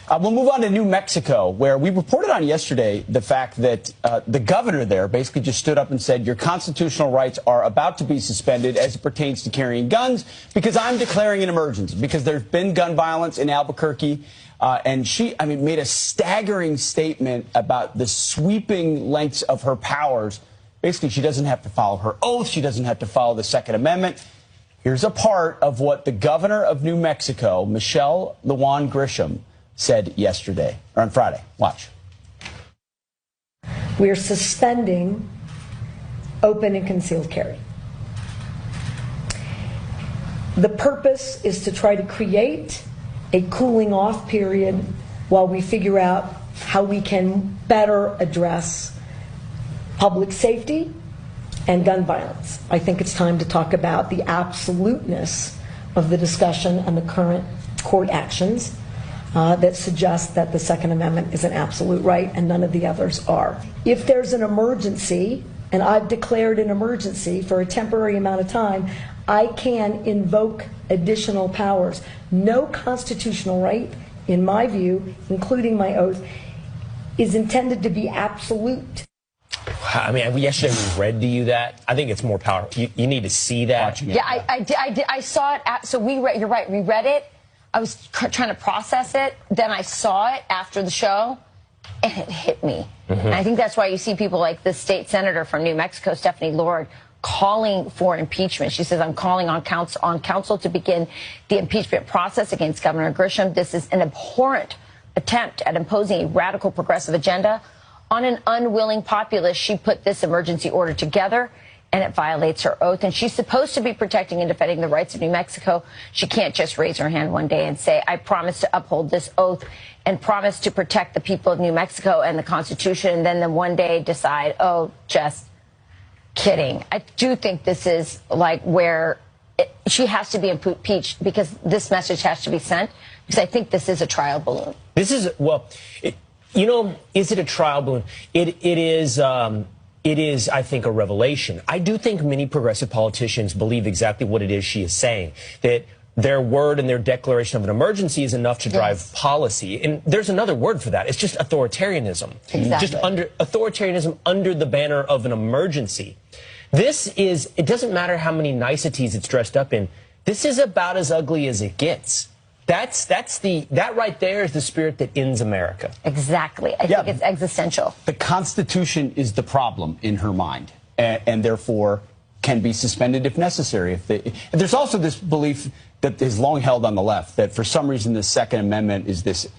We'll move on to New Mexico, where we reported on yesterday the fact that the governor there basically just stood up and said, your constitutional rights are about to be suspended as it pertains to carrying guns because I'm declaring an emergency, because there's been gun violence in Albuquerque. And she, made a staggering statement about the sweeping lengths of her powers. Basically, she doesn't have to follow her oath. She doesn't have to follow the Second Amendment. Here's a part of what the governor of New Mexico, Michelle Lujan Grisham, said yesterday, or on Friday. Watch. We're suspending open and concealed carry. The purpose is to try to create a cooling off period while we figure out how we can better address public safety and gun violence. I think it's time to talk about the absoluteness of the discussion and the current court actions that suggest that the Second Amendment is an absolute right and none of the others are. If there's an emergency, and I've declared an emergency for a temporary amount of time, I can invoke additional powers. No constitutional right, in my view, including my oath, is intended to be absolute. Yesterday we read to you that. I think it's more powerful. You need to see that. Yeah, I saw it. You're right. We read it. I was trying to process it. Then I saw it after the show, and it hit me. And I think that's why you see people like the state senator from New Mexico, Stephanie Lord, calling for impeachment. She says, I'm calling on council to begin the impeachment process against Governor Grisham. This is an abhorrent attempt at imposing a radical progressive agenda on an unwilling populace. She put this emergency order together, and it violates her oath. And she's supposed to be protecting and defending the rights of New Mexico. She can't just raise her hand one day and say, I promise to uphold this oath and promise to protect the people of New Mexico and the Constitution, and then one day decide, oh, just kidding. I do think this is like where she has to be impeached, because this message has to be sent, because I think this is a trial balloon. This is, is it a trial balloon? It is, I think, a revelation. I do think many progressive politicians believe exactly what it is she is saying, that their word and their declaration of an emergency is enough to drive policy. And there's another word for that. It's just authoritarianism. Exactly. Just authoritarianism under the banner of an emergency. It doesn't matter how many niceties it's dressed up in. This is about as ugly as it gets. That right there is the spirit that ends America. Exactly. I think it's existential. The Constitution is the problem in her mind, and therefore can be suspended if necessary. And there's also this belief that is long held on the left, that for some reason the Second Amendment is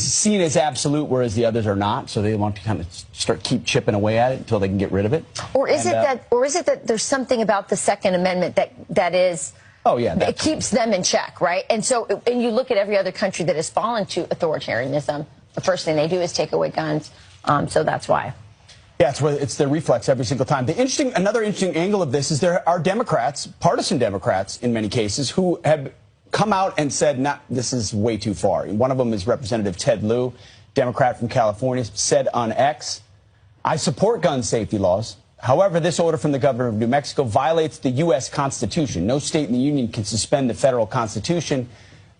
seen as absolute, whereas the others are not. So they want to kind of keep chipping away at it until they can get rid of it. Or is it that there's something about the Second Amendment that is, oh yeah, it keeps them in check, right? And so, and you look at every other country that has fallen to authoritarianism, the first thing they do is take away guns. So that's why. Yeah, it's the reflex every single time. Another interesting angle of this is there are Democrats, partisan Democrats in many cases, who have come out and said, this is way too far. And one of them is Representative Ted Lieu, Democrat from California, said on X, I support gun safety laws. However, this order from the governor of New Mexico violates the U.S. Constitution. No state in the union can suspend the federal Constitution.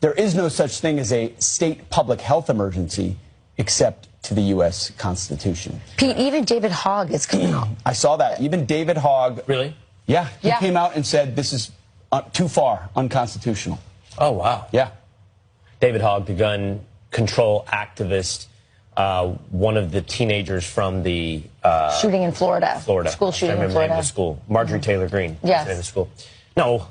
There is no such thing as a state public health emergency except to the U.S. Constitution. Pete, even David Hogg is coming out. I saw that. Even David Hogg. Really? Yeah. He came out and said this is too far, unconstitutional. Oh, wow. Yeah. David Hogg, the gun control activist, one of the teenagers from the shooting in Florida. School shooting in Florida. The school. Marjorie Taylor Greene. Yes. In the school. No.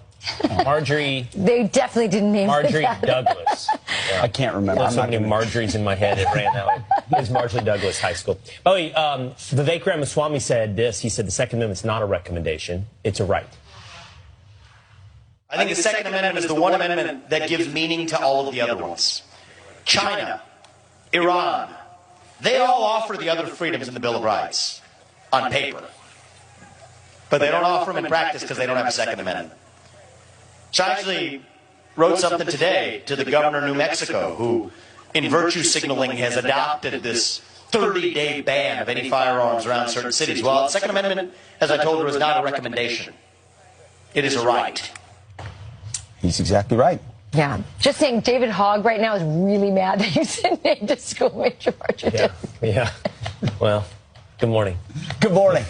Marjorie. They definitely didn't name Marjorie it Douglas. Yeah. I can't remember. There's so many Marjories in my head. It ran that way. It was Marjorie Douglas High School. By the way, Vivek Ramaswamy said this. He said the Second Amendment's not a recommendation. It's a right. I think the Second Amendment is the one amendment that gives meaning to all of the other ones. China, Iran, they all offer the other freedoms in the Bill of Rights on paper. But they don't offer them in practice because they don't have a Second Amendment. So I actually wrote something today to the governor of New Mexico, who, in virtue signaling, has adopted this 30-day ban of any firearms around certain cities. Well, the Second Amendment, as I told her, is not a recommendation. It is a right. He's exactly right. Yeah. Just saying, David Hogg right now is really mad that you said named a school major. Yeah. Well, good morning. Good morning.